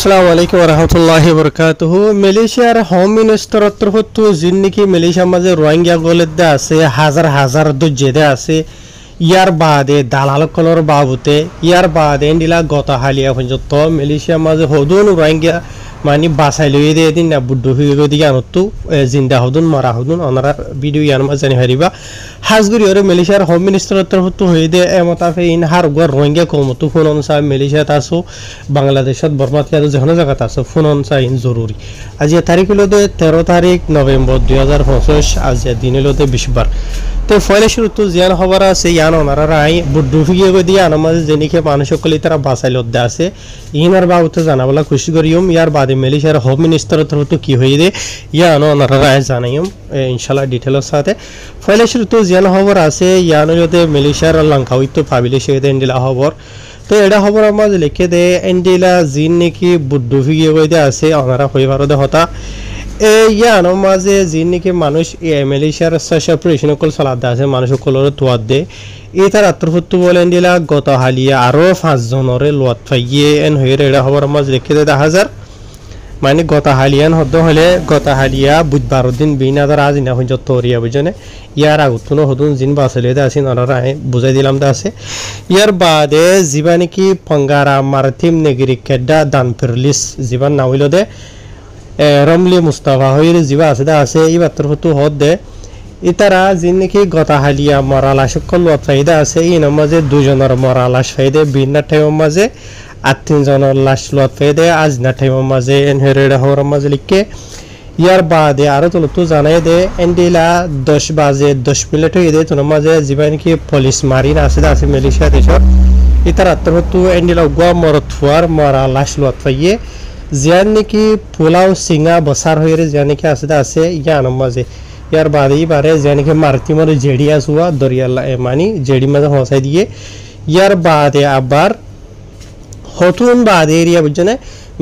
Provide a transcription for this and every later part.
আসসালামু আলাইকুম ওয়া রাহমাতুল্লাহি ওয়া বারাকাতুহু। মালয়েশিয়ার হোম মিনিস্টার তরফতো জিন্নিকি মালয়েশিয়ার মাঝে রোহিঙ্গা গলেদা আছে হাজার হাজার দজ্জেদা আছে ইয়ার বাদে দালাল কলর বাবুতে ইয়ার বাদে এন্ডিলা গতা হালিয়া পর্যন্ত মালয়েশিয়ার মাঝে হদুন রোহিঙ্গা মানে বাসাই লইয়ে দিয়ে দিন না বুদ্ধ হয়ে দিকে আনতো জিন্দা হদুন মারা হদুন ওনারা ভিডিও ইয়ার মাঝে জানি হারিবা হাজগুড়ি ওরে মালয়েশিয়ার হোম মিনিস্টার তরফতো হয়ে দে এমতাফে ইন হার গর রোহিঙ্গা কমতো ফোন অনসা মালয়েশিয়াত আসো বাংলাদেশত বর্মাত ইয়াদ যেখানে জায়গাত আসো ফোন অনসা ইন জরুরি আজি তারিখ হলো 13 তারিখ নভেম্বর 2025 আজ দিন হলো 20 বার তো ফলে শুরু তো জিয়ান খবর আছে ইয়ান ওনারা রাই বুদ্ধ ফিগে দিয়ে আনামাজ জেনিকে মানুষ সকলে তারা বাসাইল দে আছে ইনার বাবুতে জানাবলা খুশি করিম ইয়ার বাদে মালয়েশিয়ার হোম মিনিস্টার তরফতো কি হয়ে দে ইয়ান ওনারা রাই জানাইম ইনশাআল্লাহ ডিটেইলস সাথে ফলে শুরু তো জিয়ান খবর আছে ইয়ান হইতে মালয়েশিয়ার লঙ্কাউইতো পাবিলে সেদে এন্ডিলা খবর তো এটা খবর আমার লিখে দে এন্ডিলা জিন নাকি বুদ্ধ ফিগে দে আছে ওনারা হইবারো দে হতা ইয়ান মাঝে যিনিকে মানুষ মালয়েশিয়ার সেপারেশনকল সালাদ আছে মানুষ সকলের তোয়াদ দে এই তার আত্মহত্যা বলেন দিলা গত হালিয়া আরো 5 জনরে লোয়াত ফাইয়ে এন হয়ে এটা খবর মাঝে লিখে দে 1000 মানে গত হালিয়ান হদ হলে গত হালিয়া বুধবার দিন 2000 আজ না হইজ তোরিয়া বুঝনে ইয়ার আগুতন হদুন জিন বাসলে দে আছে নরা বুঝাই দিলাম দা আছে ইয়ার বাদে জীবানি কি পঙ্গারা মারথিম নেগরি কেডা দান ফিরলিস জীবান না হইল দে রমলি মুস্তাফা হইর জিবা আছে দা আছে এই বাত্তর ফটো হদ দে ইতারা জিন নাকি গতা হালিয়া মরালা সকল ফায়দা আছে এই নামাজে দুজনের মরালা ফায়দা বিনা টাইম মাঝে আর 3 জনের লাশ লত ফায়দা আজ না টাইম মাঝে এনহেরেড হওয়ার মাঝে লিখে ইয়ার বাদে আরো তো জানাই দে এন্ডিলা 10 বাজে 10 মিনিট হয়ে দে তো মাঝে জিবা নাকি পুলিশ মারিন আছে দা আছে মালয়েশিয়া দেশর ইতারা আত্মহত্যা এন্ডিলা গোয়া মরথুয়ার মরালা লত ফাইয়ে জিয়ান নাকি পোলাও সিঙ্গা বসার হয়ে জিয়ান নাকি আছে ইয়ান মাঝে ইয়ার বাদে বারে জিয়ান নাকি মারতি মরে জেডি আসুয়া দরিয়াল্লা মানি জেডি মাঝে হসাই দিয়ে ইয়ার বাদে আবার হতুন বাদে এরিয়া বুঝছেন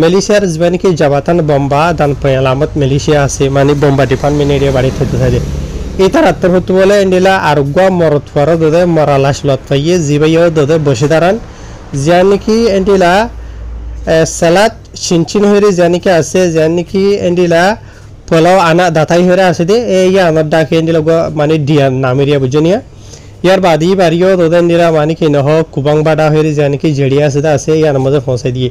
মালয়েশিয়ার জিয়ান নাকি জাবাতান বম্বা দান পেলামত মালয়েশিয়া আছে মানে বম্বা ডিপার্টমেন্ট এরিয়া বাড়ি থেকে থাকে এই তার আত্মহত্যা বলে এন্ডিলা আরোগ্য মরতফার দদে মরালাশ লত পাইয়ে জিবাইও দদে বসে দাঁড়ান জিয়ান নাকি এন্ডিলা সালাদ চিনচিন হয়ে জানিকে আছে জানিকি এন্ডিলা পোলাও আনা দাতাই হয়ে আছে দে এই আনার ডাকে এন্ডিলা মানে ডিয়ান নামেরিয়া বুঝনিয়া ইয়ার বাদি বাড়িও তোদের এন্ডিলা মানে কি নহ কুবাং বাডা হয়ে জানিকি জেডিয়া আছে ইয়ার মাঝে পৌঁছে দিয়ে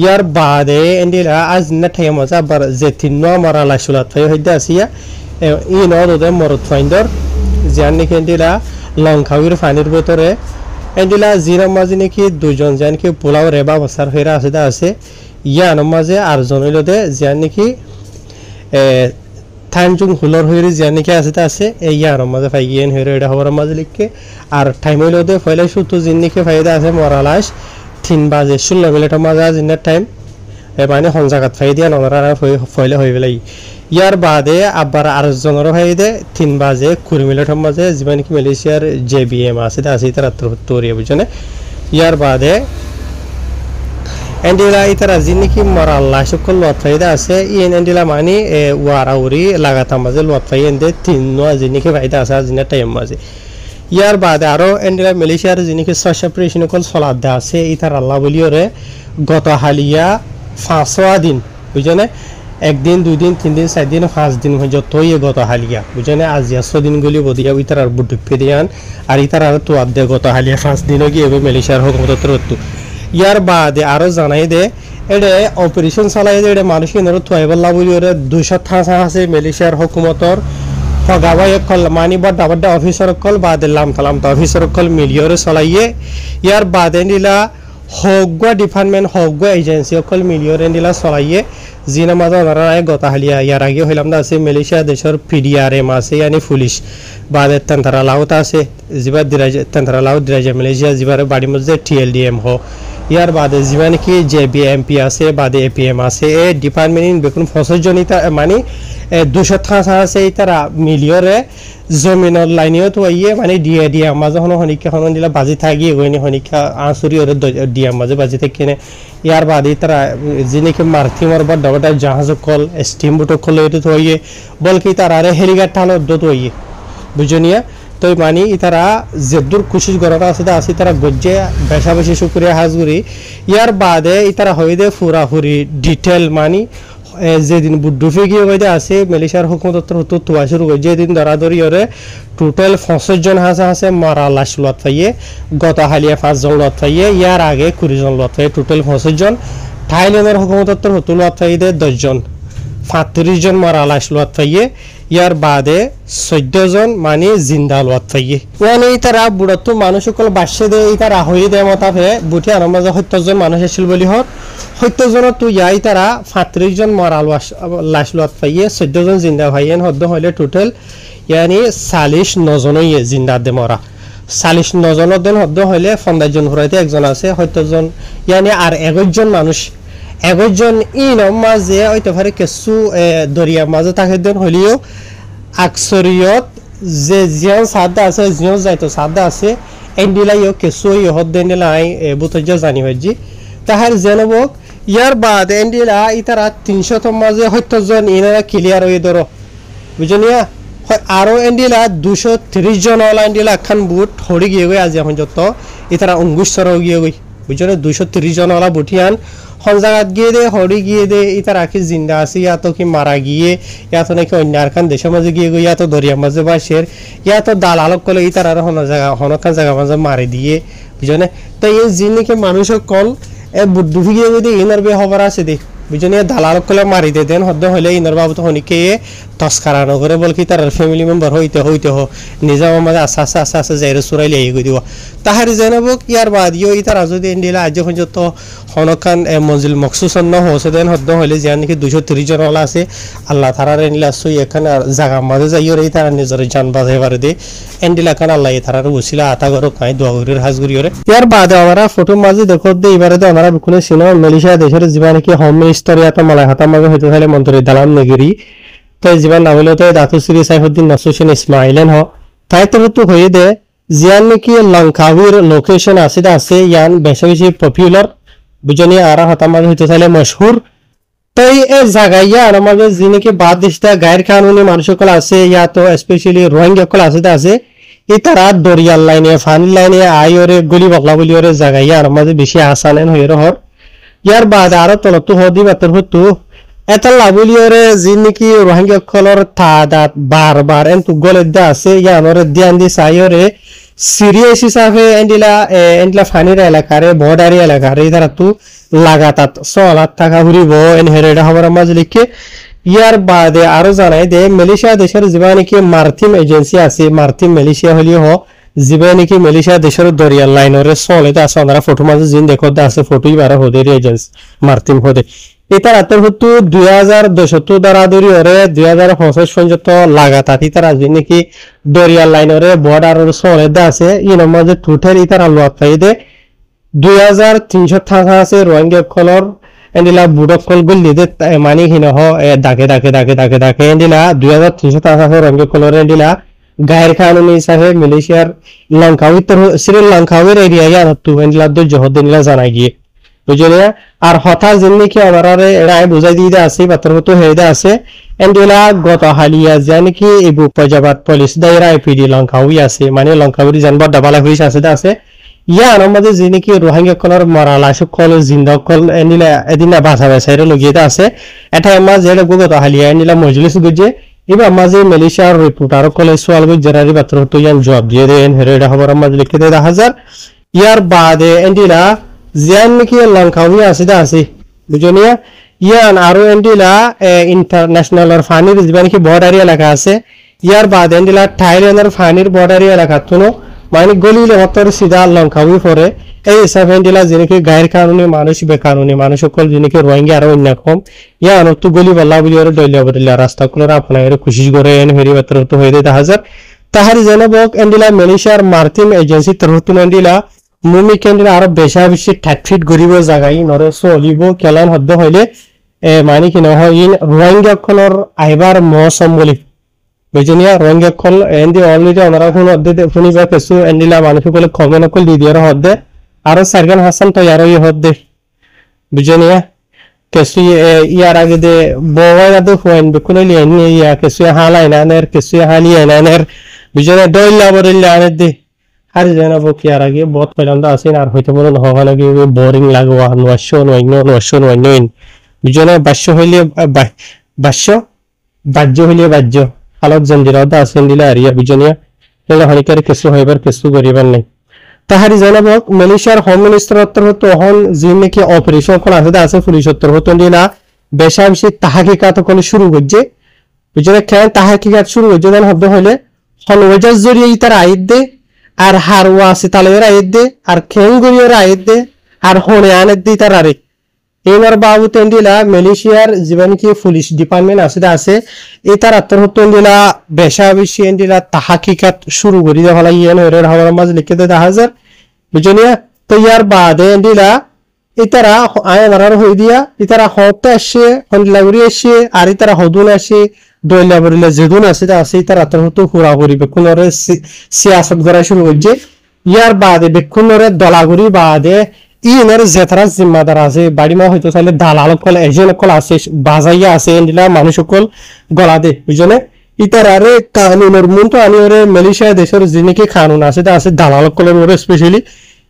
ইয়ার বাদে এন্ডিলা আজ না ঠাই মজা বার জেতিন মারালা সুলাত ফাই হইতে আসিয়া ই ন তোদের মরত ফাইন্দর জানিকি এন্ডিলা লঙ্কাউর ফানির ভিতরে এন্ডিলা জিরা মাঝে নাকি দুজন যান কি পোলাও রেবা বসার হয়ে আছে ইয়ান মাঝে আর জন হইল দে যান নাকি থানজুং হুলর হয়ে যান নাকি আছে ইয়ান মাঝে ফাইয়েন হয়ে এটা হবার মাঝে লিখকে আর টাইম হইল দে ফলে শুধু জিন নাকি ফাইদা আছে মরালাস 3 বাজে 16 মিনিটের মাঝে জিনের টাইম মানে হংজাগাত ফাই দিয়া নরা ফলে হয়ে গেলাই ইয়ার বাদে আবার আর জনের ফাইদে 3 বাজে 20 মিনিটের মাঝে জীবন কি মালয়েশিয়ার জেবিএম আছে তার তোরিয়া বুঝনে ইয়ার বাদে এন্ডিলা ইতারা জিনি কি মরাল্লা সকল লত ফাইদা আছে ইন এন্ডিলা মানে ওয়ারাউরি লাগাতাম মাঝে লত ফাইন দে 3 নো জিনি কি ফাইদা আছে জিনের টাইম মাঝে ইয়ার বাদে আরো এন্ডিলা মালয়েশিয়ার জিনি কি সেপারেশন কল সলাদ দা আছে ইতার আল্লাহ বলিওরে গত হালিয়া 5 দিন বুঝনে একদিন 2 দিন 3 দিন 4 দিন 5 দিন যতই গত হালিয়া বুঝনে আজ 100 দিন গলি বদিয়া ইতার আর বুদ্ধ ফেরিয়ান আর ইতার আর তো আদে গত হালিয়া 5 দিন গিয়ে মালয়েশিয়ার হুকুমত তরত্তু ইয়ার বাদে আরো জানাই দে এডে অপারেশন চালাই দে এডে মানুষ কিনারো থয়বল্লা বলি ওরে 200 থাসা আছে মালয়েশিয়ার হুকুমতর ফগাবাই কল মানি বড় বড় অফিসার কল বাদে লাম অফিসার কল মিলিয়রে চালাইয়ে ইয়ার বাদে নিলা হগা ডিপার্টমেন্ট হগা এজেন্সি কল মিলিয়রে নিলা চালাইয়ে জিনা মাঝে ওনারা গত হালিয়া ইয়ার আগে হইলাম না আছে মালয়েশিয়া দেশের পিডিআরএম আছে यानी পুলিশ বাদে তন্ত্রা লাউত আছে জিবা দিরাজ তন্ত্রা লাউ দিরাজ মালয়েশিয়া জিবার বাড়ি মধ্যে টিএলডিএম হো ইয়ার বাদে জীবন কি জেবিএমপি আছে বাদে এপিএম আছে এই ডিপার্টমেন্ট বেকুন ফসল জনিতা মানে 200 থাসা আছে তারা মিলিয়রে জমিনের লাইনেও তো ইয়ে মানে ডিএ মাঝে হনিকা হন দিলা বাজি থাকি গইনি হনিকা আঁসুরি ওরে ডিএ মাঝে বাজি থেকে ইয়ার বাদে তারা যিনিকে মারথিমর বড় বড় জাহাজ কল স্টিম বোট কল এটা তো ইয়ে বলকি তারা হেলিকপ্টার টানো তো ইয়ে বুঝনিয়া তই মানি ইতারা যেদুর কোশিশ করার আছে তারা গজ্জে বেশা বেশি শুক্রিয়া হাজগুড়ি ইয়ার বাদে ইতারা হয়ে দে ফুরাফুরি ডিটেল মানি যেদিন বুড্ডুফি গিয়ে হয়ে আছে মালয়েশিয়ার হুকুমত হতো তোয়া শুরু করে যেদিন ধরাধরি ওরে টোটাল 65 জন হাসে মারা লাশ লত পাইয়ে গত হালিয়া 5 জন লত পাইয়ে ইয়ার আগে 20 জন লত পাইয়ে টোটাল 65 জন থাইল্যান্ডের হুকুমত হতো লত পাইয়ে 10 জন 35 জন মারা লাশ লত পাইয়ে ইয়ার বাদে 14 জন মানে জিন্দা লত পাইয়ে মানে তারা বুড়াতো মানুষ সকল বাসে দে তারা হয়ে দেয় মতাফে বুটি আর মাঝে 70 জন মানুষ আসছিল বলি হত 70 জন তো ইয়াই তারা 35 জন মারা লাশ লত পাইয়ে 14 জন জিন্দা ভাইয়েন হদ্দ হইলে টোটাল ইয়ানি 49 জন জিন্দা দে মরা 49 জনের দিন হদ্দ হইলে 15 জন হরাইতে একজন আছে 70 জন ইয়ানি আর 11 জন মানুষ 11 জন মাঝে হইতে পারে কিছু দরিয়া মাঝে থাকে দেন হইলেও আকসরিয়ত যে জিয়ান সাদা আছে জিয়ান যাইতো সাদা আছে এন্ডিলাইও কিছু ইহদ দেনিলাই বুতজ জানি হইজি তাহার জেনবক ইয়ার বাদ এন্ডিলা ইতারা 300 তম মাঝে 70 জন ইনারা ক্লিয়ার হয়ে ধরো বুঝনিয়া আরো এন্ডিলা 230 জন ওলা এন্ডিলা খান বুট হড়ি গিয়ে গই আজ এখন যত ইতারা অঙ্গুশ্বর গিয়ে গই বুঝনে 230 জন ওলা বুটিয়ান হন জায়গাত গিয়ে দে হড়ি গিয়ে দে ইতারা কি জিন্দা আছে ইয়া তো কি মারা গিয়ে ইয়া তো নাকি অন্য আর খান দেশের মাঝে গিয়ে গই ইয়া তো দরিয়া মাঝে বাসের ইয়া তো দালালক কলে ইতারা হন জায়গা হনখান জায়গা মাঝে মারি দিয়ে বুঝনে তো এই জিনিকে মানুষ কল বুদ্ধি গিয়ে যদি ইনার বে হবার আছে দে বুঝনে দালালক কলে মারি দে দেন হদ্দ হইলে ইনার বাবু তো হনিকে তস্কারা নগরে বলকি তার ফ্যামিলি মেম্বার হইতে নিজা মাঝে আস্তে যাইরে সুরাইলে এই গই দিব তাহার জানাবক ইয়ার বাদ ইও ইতারা যদি ইন্ডিলা আজ পর্যন্ত হনখান মঞ্জিল মকসুসন ন হসে দেন হদ্দ হইলে যে নাকি 230 জন ওলা আছে আল্লাহ তারার ইন্ডিলা সই এখানে জায়গা মাঝে যাইও রে তারা নিজের জান বাজাই পারে দে ইন্ডিলা খান আল্লাহ তারার উসিলা আতা করো কাই দোয়া করির হাজগুরি রে ইয়ার বাদে আমরা ফটো মাঝে দেখো দে এবারে তো আমরা বিকুনে সিনেমা মালয়েশিয়া দেশের জীবন কি হোম মিনিস্টার ইয়া তো মালাই হাতা মাঝে হইতে হলে মন্ত্রী দালাম নগরী তো জীবন নাম হলো তো দাতুশ্রী সাইফুদ্দিন নাসুসিন ইসমাইলেন হ তাই তো হয়ে দে জিয়ান নাকি লঙ্কাউর লোকেশন আছে ইয়ান বেশি বেশি পপুলার বুঝনি আর হতামাজ হইতে চাইলে মশহুর তো এই জায়গায় ইয়ার আমাদের যে নাকি বাদ দেশটা গায়ের কানুনি মানুষ সকল আছে ইয়া তো স্পেশালি রোহিঙ্গা সকল আছে এই তারা দরিয়ার লাইনে ফানি লাইনে আইরে গলি বকলা বলি ওরে জায়গায় ইয়ার আমাদের বেশি আসানেন হয়ে রহর ইয়ার বাদ আরো তলত হদি বাতর হতো এটা লাভলি ওরে যে নাকি রোহিঙ্গা সকলের তাদাত বারবার এন্তু গলে দা আছে ইয়ানরে ধ্যান দি সাইরে সিরিয়াস হিসাবে এন্ডিলা ফানির এলাকারে বর্ডারি এলাকারে ইধারা তু লাগাতার 100 লাখ টাকা ঘুরিব হেরেডা হবার মাঝে লিখে ইয়ার বাদে আরো জানাই দে মালয়েশিয়া দেশের যেবা নাকি মার্থিম এজেন্সি আছে মার্থিম মালয়েশিয়া হলিও হ যেবা নাকি মালয়েশিয়া দেশের দরিয়ার লাইনরে চলেতে আছে আমরা ফটো মাঝে জিন দেখো আছে ফটোই বারা হদের এজেন্সি মার্থিম হদে এটার আতর হতো 2010 দ্বারা দরি ওরে 2025 পর্যন্ত লাগাতার ইতারা যে নাকি দরিয়ার লাইনরে বর্ডার চলে দা আছে ইন মাঝে টোটাল ইতারা লোক পাই দে 2300 টাকা আছে রোহিঙ্গা কলর এন্ডিলা বুডক কল গলি দে মানি হিন হ দাকে এন্ডিলা 2300 টাকা আছে রোহিঙ্গা কলর এন্ডিলা গায়ের কানুনি হিসাবে মালয়েশিয়ার লঙ্কাউ উত্তর শ্রীলঙ্কাউয়ের এরিয়া ইয়ার তো এন্ডিলা দো জহদিনলা জানা গিয়ে বুঝলে আর হঠাৎ যেমনি কি আমারে রায় বুঝাই দিয়ে আছে পাত্র তো হেদা আছে এন্ডিলা গত হালিয়া জানি কি এবু পজাবাত পুলিশ দায়রা আইপিডি লঙ্কাউই আছে মানে লঙ্কাউরি জানবার ডাবালা পুলিশ আছে ইয়া আমাদের যে নাকি রোহিঙ্গা কলর মারা লাশ কল জিন্দা কল এন্ডিলা এদিনা বাসা বাসাইরে লগিয়ে আছে এটা আমা যেলে গত হালিয়া এন্ডিলা মজলিস গজে এবার মাঝে মালয়েশিয়ার রিপোর্টার কলে সোয়াল গজ জেরারি পাত্র তো ইয়ান জবাব দিয়ে দেন হেরেডা খবর মাঝে লিখে দেয় 1000 ইয়ার বাদে এন্ডিলা জিয়ান নাকি লঙ্কাউই আছে বুঝনিয়া ইয়ান আরো এন্ডিলা ইন্টারন্যাশনাল আর ফানির যেবা নাকি বর্ডারি এলাকা আছে ইয়ার বাদ এন্ডিলা থাইল্যান্ডের ফানির বর্ডারি এলাকা তো মানে গলিলে হতর সিধা লঙ্কাউই পরে এই হিসাবে এন্ডিলা যে নাকি গায়ের কানুনি মানুষ বেকানুনি মানুষ সকল যে নাকি রোহিঙ্গা আরো অন্য কম ইয়ান তো গলি বল্লা বলি আর ডইলা বদলিয়া রাস্তা গুলোর আপনার খুশি করে এন হেরি পাত্র তো হয়ে দেয় 1000 তাহার জানাবক এন্ডিলা মালয়েশিয়ার মার্থিম এজেন্সি তরফতুন এন্ডিলা মুমি কেন্দ্রে আরো বেশি ঠাটফিট গরিব জায়গায় নরে চলিব কেলান হদ্দ হইলে মানে কি নহয় রোহিঙ্গা কলর আইবার মৌসম বলি বুঝনিয়া রোহিঙ্গা কল এন্ডি অলরেডি ওনারা কোন হদ্দে শুনিবা কিছু এন্ডিলা মানুষ কলে কমেন্ট কল দি দিয়ার হদ্দে আরো সারগান হাসান তো ইয়ারো হদ্দে বুঝনিয়া কিছু ইয়ার আগে দে বওয়া দে ফোন বিকুনলি ইয়া কিছু হালাই নানের কিছু হালি নানের বুঝনে দইলা বরিল্লা আনে দে আর যেন কি আর আগে বহুত পেলাম তো আসেন আর হয়তো বলো নহবা নাকি বোরিং লাগোয়া নোয়াশো নইন বুঝনে বাস্য হইলে বাস্য বাহ্য হইলে বাহ্য হালত জঞ্জিরাও তো আসেন দিলে আরিয়া বুঝনিয়া তাহলে হনিকার কিছু হইবার কিছু করিবার নাই তাহারি জানাবক মালয়েশিয়ার হোম মিনিস্টার তখন যে নাকি অপারেশন কোন আছে পুলিশ তখন দিলা বেশাংশে তাহাকিকাত কোন শুরু করছে বুঝলে কেন তাহাকিকাত শুরু করছে দেন হবে হইলে হলওয়াজার জরিয়ে তার আইত দে আর হারওয়া আছে তালের আইত দে আর খেঙ্গুরিয়ার আইত দে আর হনে আনে দি তার আরে এইনার বাবু তেন্দিলা মালয়েশিয়ার জীবন কি পুলিশ ডিপার্টমেন্ট আছে এই তার আত্মহত্যা দিলা বেশা বেশি দিলা তাহাকিকাত শুরু করি দেওয়া ইয়েন হরের হাওয়ার মাঝ লিখে দে 10,000 বুঝনিয়া তো ইয়ার বাদে দিলা ইতারা আয় মারার হই দিয়া ইতারা হতে আসে হন্ডলাগুড়ি আসে আর ইতারা হদুন আসে দইলা বরিলা যেদুন আছে ইতারা আত্মহত্যা হুরা করি বেকুনরে সিয়াসত করা শুরু করছে ইয়ার বাদে বেকুনরে দলাগুড়ি বাদে ইনের জেতারা জিম্মাদার আছে বাড়ি মা হয়তো চাইলে দালাল কল এজেন্ট কল আছে বাজাইয়া আছে এন্ডিলা মানুষ কল গলা দে বুঝনে ইতারারে কানুনের মন তো আনি ওরে মালয়েশিয়া দেশের যিনিকি কানুন আছে দালাল কলের ওরে স্পেশালি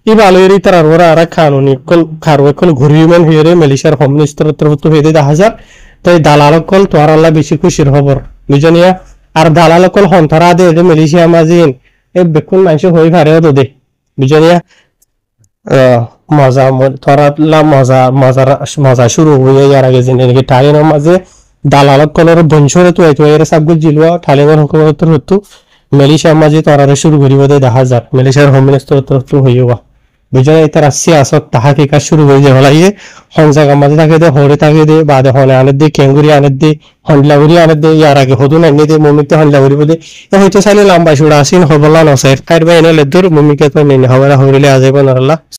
ই ভালোই তার ওরা আর কানুনি কল খারো কল ঘুরিমেন হইরে মালয়েশিয়ার হোম মিনিস্টার তরফ হয়ে দে 10,000 তাই দালাল কল তোর আল্লাহ বেশি খুশির খবর বুঝনিয়া আর দালাল কল হন্তারা দে মালয়েশিয়া মাজিন এ বেকুন মানুষ হই ভারেও তো দে বুঝনিয়া মজা তোরা মজা শুরু হয়ে যার আগে জিনিস টাইনের মাঝে দালালত কলর বংশরে তো এর সাবগুল জিলুয়া ঠালিনের হুকুমতের হতো মালয়েশিয়ার মাঝে তোরা শুরু করিব দে 10,000 মালয়েশিয়ার হোম মিনিস্টার তো হইবা বুঝলে এটা রাশিয়া আসত তাহাকে কাজ শুরু হয়ে যায় হলাই হংজাগা মাঝে থাকে দে হরে থাকে দে বাদে হলে আনে দে কেঙ্গুরি আনে দে হন্ডলাগুড়ি আনে দে ইয়ার আগে হদুন আনে দে মমিতে হন্ডলাগুড়ি বলে হয়তো চাইলে লম্বা সুড়া আসিন হবলা নসাইর কার বা এনে লেদুর মমিকে তো নেই হওয়া হরিলে আজাইব নারাল্লাহ